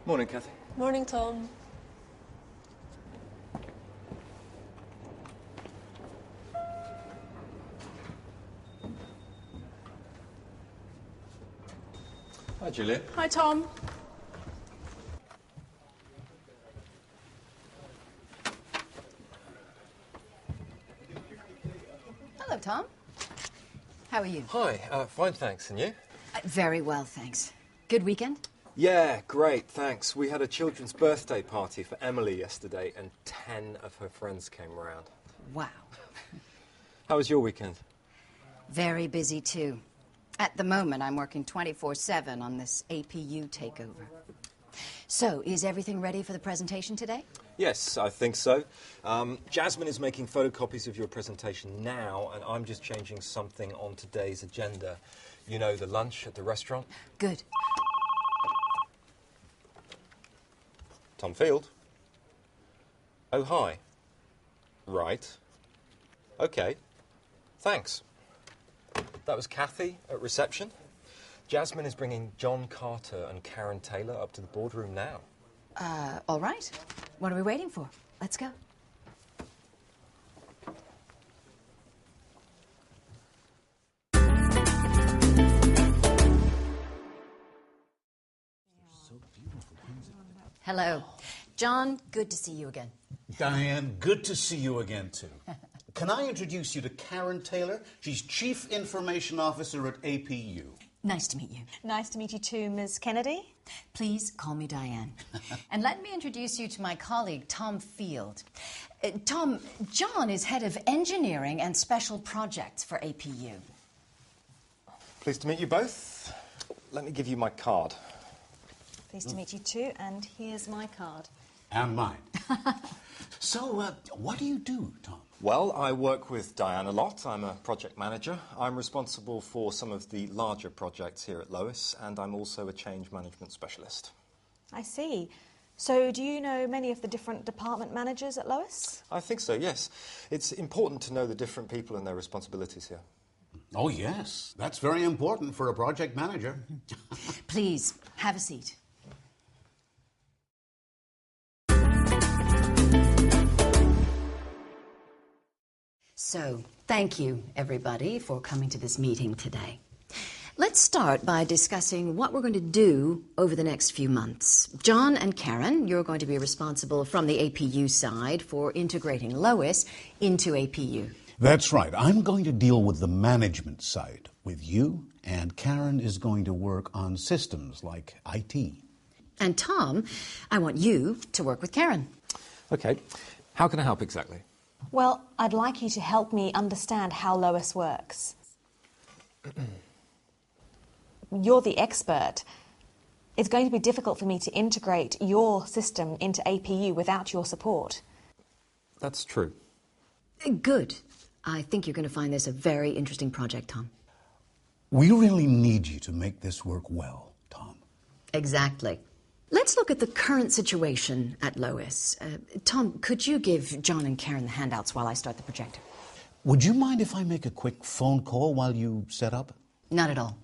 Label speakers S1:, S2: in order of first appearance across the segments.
S1: Morning, Kathy.
S2: Morning, Tom.
S1: Hi, Julia.
S2: Hi, Tom.
S3: Hello, Tom. How are you?
S1: Hi, fine, thanks. And you?
S3: Very well, thanks. Good weekend?
S1: Yeah, great, thanks. We had a children's birthday party for Emily yesterday, and 10 of her friends came around.
S3: Wow.
S1: How was your weekend?
S3: Very busy, too. At the moment, I'm working 24/7 on this APU takeover. So, is everything ready for the presentation today?
S1: Yes, I think so. Jasmine is making photocopies of your presentation now, and I'm just changing something on today's agenda. You know, the lunch at the restaurant?
S3: Good.
S1: Tom Field? Oh, hi. Right. Okay. Thanks. That was Kathy at reception. Jasmine is bringing John Carter and Karen Taylor up to the boardroom now.
S3: All right. What are we waiting for? Let's go. Hello. John, good to see you again.
S4: Diane, good to see you again, too. Can I introduce you to Karen Taylor? She's Chief Information Officer at APU.
S3: Nice to meet you.
S5: Nice to meet you too, Ms. Kennedy.
S3: Please call me Diane. And let me introduce you to my colleague, Tom Field. Tom, John is head of engineering and special projects for APU.
S1: Pleased to meet you both. Let me give you my card.
S5: Pleased to meet you too, and here's my card.
S4: And mine. So, what do you do, Tom?
S1: Well, I work with Diane a lot. I'm a project manager. I'm responsible for some of the larger projects here at Lois, and I'm also a change management specialist.
S5: I see. So do you know many of the different department managers at Lois?
S1: I think so, yes. It's important to know the different people and their responsibilities here.
S4: Oh, yes. That's very important for a project manager.
S3: Please, have a seat. So, thank you, everybody, for coming to this meeting today. Let's start by discussing what we're going to do over the next few months. John and Karen, you're going to be responsible from the APU side for integrating Lois into APU.
S4: That's right. I'm going to deal with the management side with you, and Karen is going to work on systems like IT.
S3: And Tom, I want you to work with Karen.
S1: Okay. How can I help exactly?
S5: Well, I'd like you to help me understand how Lois works. You're the expert. It's going to be difficult for me to integrate your system into APU without your support.
S1: That's true.
S3: Good. I think you're going to find this a very interesting project, Tom.
S4: We really need you to make this work well, Tom.
S3: Exactly. Let's look at the current situation at Lois. Tom, could you give John and Karen the handouts while I start the projector?
S4: Would you mind if I make a quick phone call while you set up?
S3: Not at all.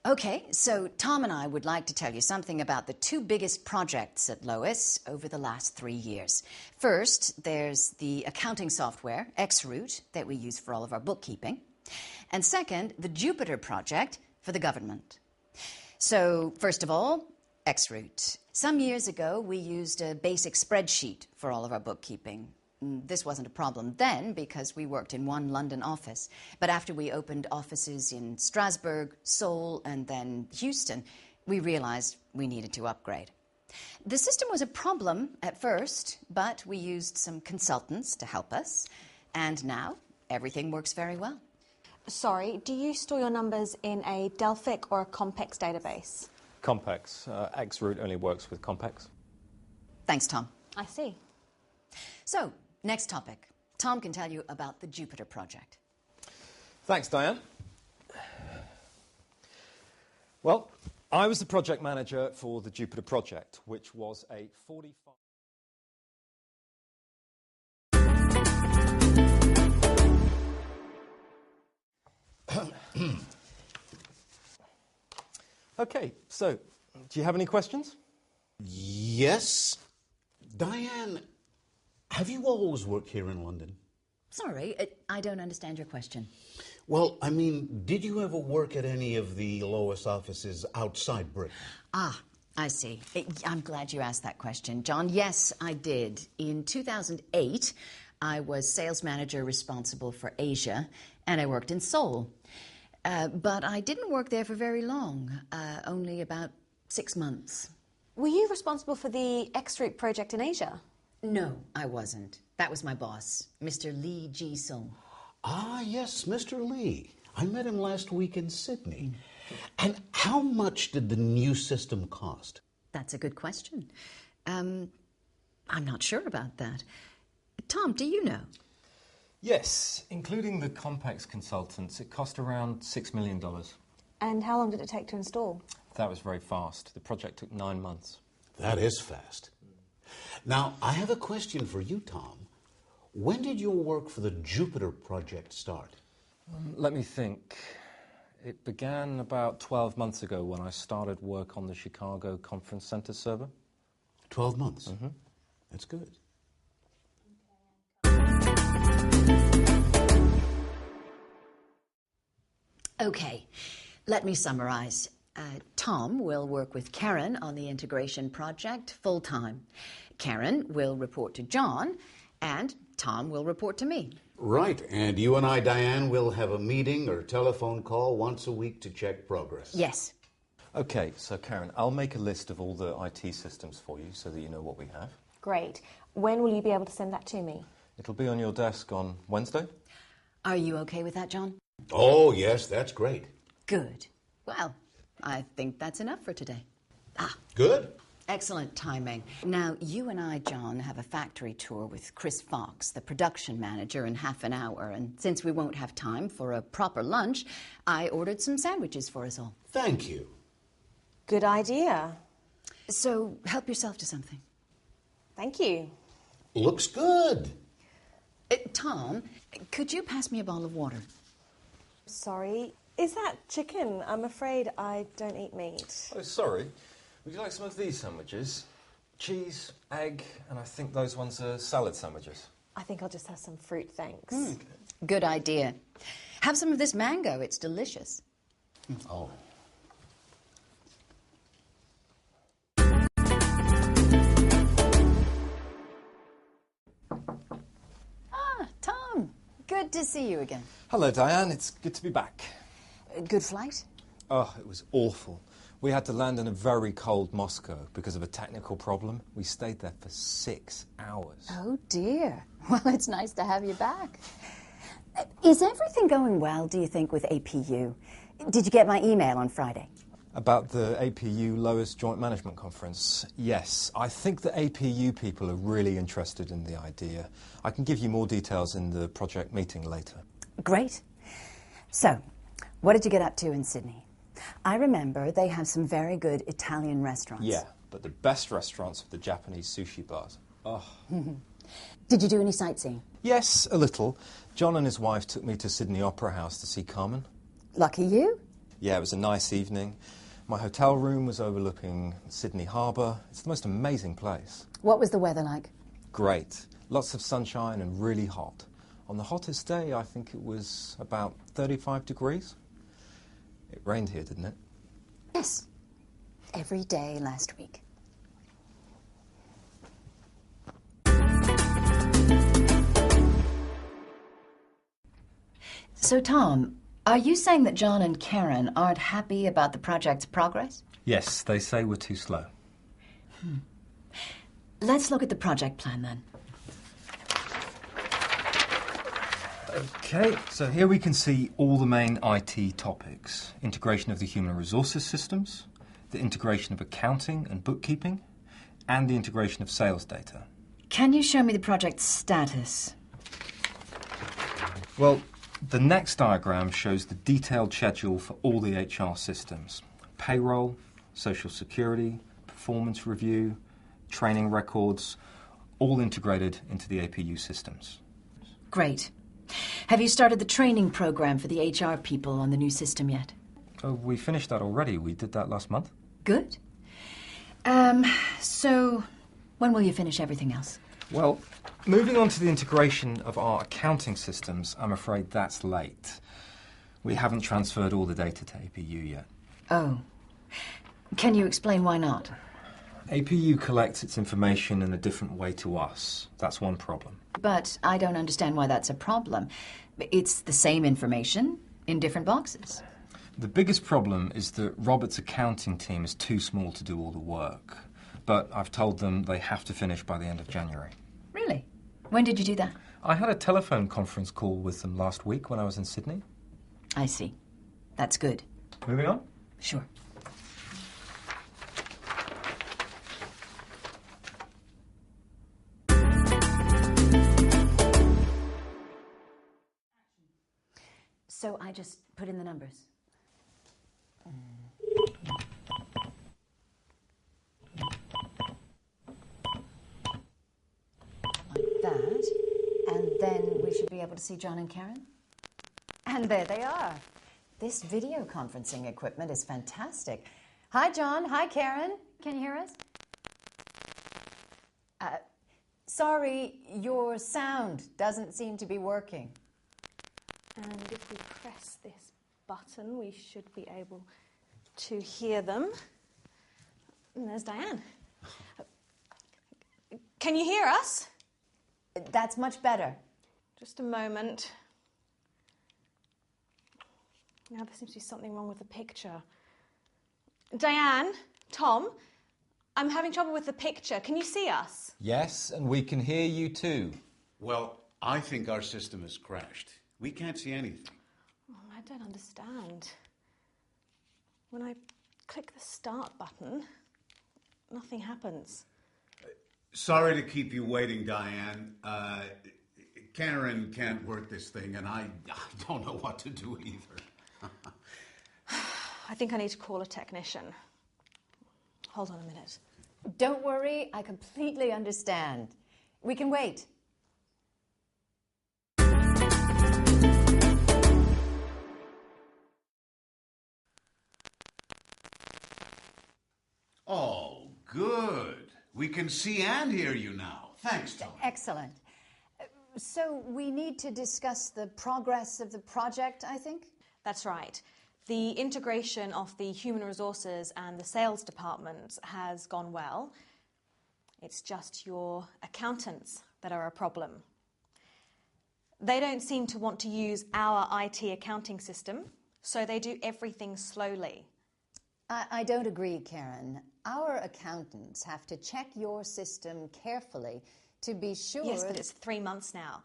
S3: Okay, so Tom and I would like to tell you something about the two biggest projects at Lois over the last 3 years. First, there's the accounting software, Xroot, that we use for all of our bookkeeping. And second, the Jupiter project for the government. So, first of all, Xroot. Some years ago, we used a basic spreadsheet for all of our bookkeeping. This wasn't a problem then because we worked in one London office. But after we opened offices in Strasbourg, Seoul, and then Houston, we realized we needed to upgrade. The system was a problem at first, but we used some consultants to help us. And now, everything works very well.
S5: Sorry, do you store your numbers in a Delphic or a Compex database?
S1: Compex. Xroot only works with Compex.
S3: Thanks, Tom.
S5: I see.
S3: So, next topic. Tom can tell you about the Jupiter project.
S1: Thanks, Diane. Well, I was the project manager for the Jupiter project, which was a 45... Okay, so, do you have any questions?
S4: Yes. Diane, have you always worked here in London?
S3: Sorry, I don't understand your question.
S4: Well, I mean, did you ever work at any of the Lois offices outside Britain?
S3: Ah, I see. I'm glad you asked that question, John. Yes, I did. In 2008, I was sales manager responsible for Asia, and I worked in Seoul. But I didn't work there for very long, only about 6 months.
S5: Were you responsible for the X-Route project in Asia?
S3: No, I wasn't. That was my boss, Mr. Lee Ji-sung.
S4: Ah, yes, Mr. Lee. I met him last week in Sydney. And how much did the new system cost?
S3: That's a good question. I'm not sure about that. Tom, do you know?
S1: Yes, including the Compex consultants, it cost around $6 million.
S5: And how long did it take to install?
S1: That was very fast. The project took 9 months.
S4: That is fast. Now, I have a question for you, Tom. When did your work for the Jupiter project start?
S1: Let me think. It began about 12 months ago when I started work on the Chicago Conference Center server.
S4: 12 months? Mm-hmm. That's good.
S3: Okay, let me summarize. Tom will work with Karen on the integration project full-time. Karen will report to John, and Tom will report to me.
S4: Right, and you and I, Diane, will have a meeting or telephone call once a week to check progress.
S3: Yes.
S1: Okay, so Karen, I'll make a list of all the IT systems for you so that you know what we have.
S5: Great. When will you be able to send that to me?
S1: It'll be on your desk on Wednesday.
S3: Are you okay with that, John?
S4: Oh, yes, that's great.
S3: Good. Well, I think that's enough for today.
S4: Good.
S3: Excellent timing. Now, you and I, John, have a factory tour with Chris Fox, the production manager, in half an hour. And since we won't have time for a proper lunch, I ordered some sandwiches for us all.
S4: Thank you.
S5: Good idea.
S3: So, help yourself to something.
S5: Thank you.
S4: Looks good.
S3: Tom, could you pass me a bowl of water?
S5: Sorry. Is that chicken? I'm afraid I don't eat meat.
S1: Oh, sorry. Would you like some of these sandwiches? Cheese, egg, and I think those ones are salad sandwiches.
S5: I think I'll just have some fruit, thanks.
S3: Good idea. Have some of this mango. It's delicious.
S4: Oh.
S3: Tom, good to see you again.
S1: Hello, Diane. It's good to be back.
S3: Good flight?
S1: Oh, it was awful. We had to land in a very cold Moscow because of a technical problem. We stayed there for 6 hours.
S3: Oh, dear. Well, it's nice to have you back. Is everything going well, do you think, with APU? Did you get my email on Friday?
S1: About the APU Lois Joint Management Conference, yes. I think the APU people are really interested in the idea. I can give you more details in the project meeting later.
S3: Great. So, what did you get up to in Sydney? I remember they have some very good Italian restaurants.
S1: Yeah, but the best restaurants are the Japanese sushi bars. Oh.
S3: Did you do any sightseeing?
S1: Yes, a little. John and his wife took me to Sydney Opera House to see Carmen.
S3: Lucky you.
S1: Yeah, it was a nice evening. My hotel room was overlooking Sydney Harbour. It's the most amazing place.
S3: What was the weather like?
S1: Great. Lots of sunshine and really hot. On the hottest day, I think it was about 35 degrees. It rained here, didn't it?
S3: Yes. Every day last week. So, Tom, are you saying that John and Karen aren't happy about the project's progress?
S1: Yes, they say we're too slow.
S3: Let's look at the project plan then.
S1: Okay, so here we can see all the main IT topics. Integration of the human resources systems, the integration of accounting and bookkeeping, and the integration of sales data.
S3: Can you show me the project's status?
S1: Well, the next diagram shows the detailed schedule for all the HR systems. Payroll, social security, performance review, training records, all integrated into the APU systems.
S3: Great. Have you started the training program for the HR people on the new system yet?
S1: Oh, we finished that already. We did that last month.
S3: Good. So when will you finish everything else?
S1: Well, moving on to the integration of our accounting systems, I'm afraid that's late. We haven't transferred all the data to APU yet.
S3: Oh. Can you explain why not?
S1: APU collects its information in a different way to us. That's one problem.
S3: But I don't understand why that's a problem. It's the same information in different boxes.
S1: The biggest problem is that Robert's accounting team is too small to do all the work. But I've told them they have to finish by the end of January.
S3: Really? When did you do that?
S1: I had a telephone conference call with them last week when I was in Sydney.
S3: I see. That's good.
S1: Moving on?
S3: Sure. So I just put in the numbers. Like that. And then we should be able to see John and Karen. And there they are. This video conferencing equipment is fantastic. Hi, John. Hi, Karen. Can you hear us? Sorry, your sound doesn't seem to be working.
S5: And if we press this button, we should be able to hear them. And there's Diane. Can you hear us?
S3: That's much better.
S5: Just a moment. Now there seems to be something wrong with the picture. Diane, Tom, I'm having trouble with the picture. Can you see us?
S1: Yes, and we can hear you too.
S4: Well, I think our system has crashed. We can't see anything.
S5: Oh, I don't understand. When I click the start button, nothing happens.
S4: Sorry to keep you waiting, Diane. Karen can't work this thing, and I don't know what to do either.
S5: I think I need to call a technician. Hold on a minute.
S3: Don't worry, I completely understand. We can wait.
S4: Oh, good. We can see and hear you now. Thanks, Tom.
S3: Excellent. So we need to discuss the progress of the project, I think?
S5: That's right. The integration of the human resources and the sales departments has gone well. It's just your accountants that are a problem. They don't seem to want to use our IT accounting system, so they do everything slowly.
S3: I don't agree, Karen. Our accountants have to check your system carefully to be sure...
S5: Yes, but it's 3 months now.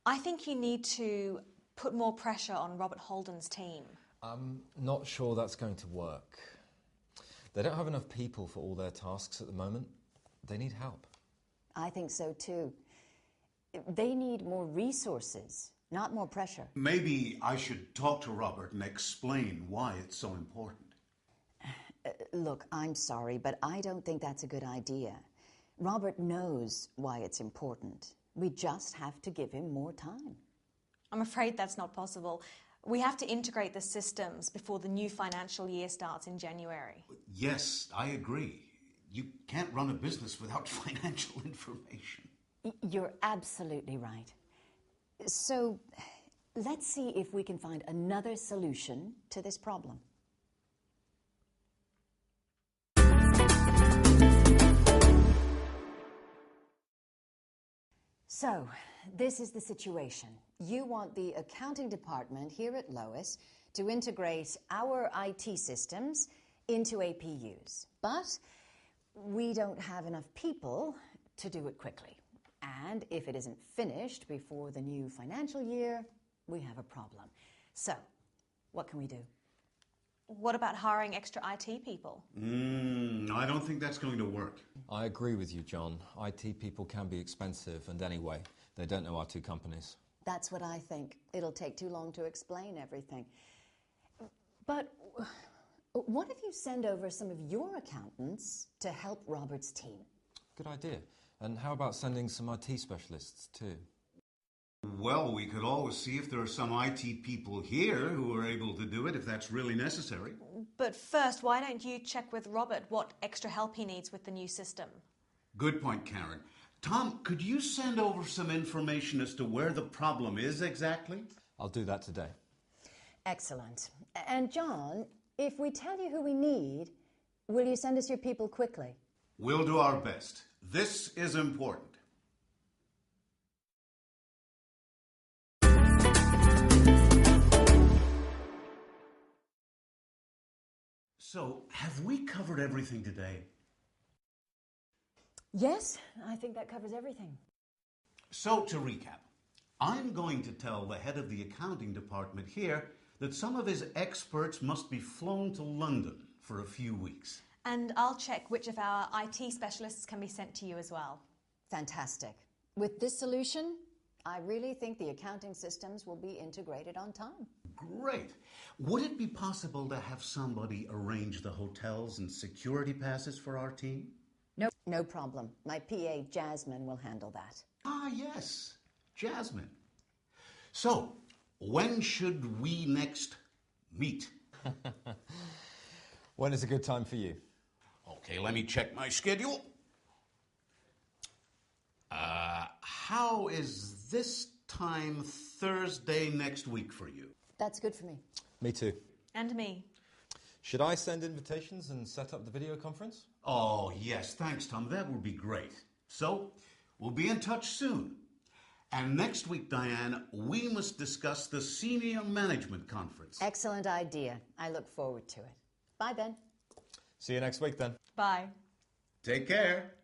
S5: I think you need to put more pressure on Robert Holden's team.
S1: I'm not sure that's going to work. They don't have enough people for all their tasks at the moment. They need help.
S3: I think so too. They need more resources, not more pressure.
S4: Maybe I should talk to Robert and explain why it's so important.
S3: Look, I'm sorry, but I don't think that's a good idea. Robert knows why it's important. We just have to give him more time.
S5: I'm afraid that's not possible. We have to integrate the systems before the new financial year starts in January.
S4: Yes, I agree. You can't run a business without financial information.
S3: You're absolutely right. So let's see if we can find another solution to this problem. So, this is the situation. You want the accounting department here at Lois to integrate our IT systems into APUs. But we don't have enough people to do it quickly. And if it isn't finished before the new financial year, we have a problem. So, what can we do?
S5: What about hiring extra IT people?
S4: I don't think that's going to work.
S1: I agree with you, John. IT people can be expensive, and anyway, they don't know our two companies.
S3: That's what I think. It'll take too long to explain everything. But what if you send over some of your accountants to help Robert's team?
S1: Good idea. And how about sending some IT specialists too?
S4: Well, we could always see if there are some IT people here who are able to do it, if that's really necessary.
S5: But first, why don't you check with Robert what extra help he needs with the new system?
S4: Good point, Karen. Tom, could you send over some information as to where the problem is exactly?
S1: I'll do that today.
S2: Excellent. And John, if we tell you who we need, will you send us your people quickly?
S4: We'll do our best. This is important. So, have we covered everything today?
S2: Yes, I think that covers everything.
S4: So, to recap, I'm going to tell the head of the accounting department here that some of his experts must be flown to London for a few weeks.
S5: And I'll check which of our IT specialists can be sent to you as well.
S3: Fantastic. With this solution, I really think the accounting systems will be integrated on time.
S4: Great. Would it be possible to have somebody arrange the hotels and security passes for our team?
S3: No problem. My PA, Jasmine, will handle that.
S4: Ah, yes, Jasmine. So, when should we next meet?
S1: When is a good time for you?
S4: Okay, let me check my schedule. How is this time Thursday next week for you?
S3: That's good for me.
S1: Me too.
S5: And me.
S1: Should I send invitations and set up the video conference?
S4: Oh, yes, thanks, Tom. That would be great. So, we'll be in touch soon. And next week, Diane, we must discuss the Senior Management Conference.
S3: Excellent idea. I look forward to it. Bye, Ben.
S1: See you next week then.
S5: Bye.
S4: Take care.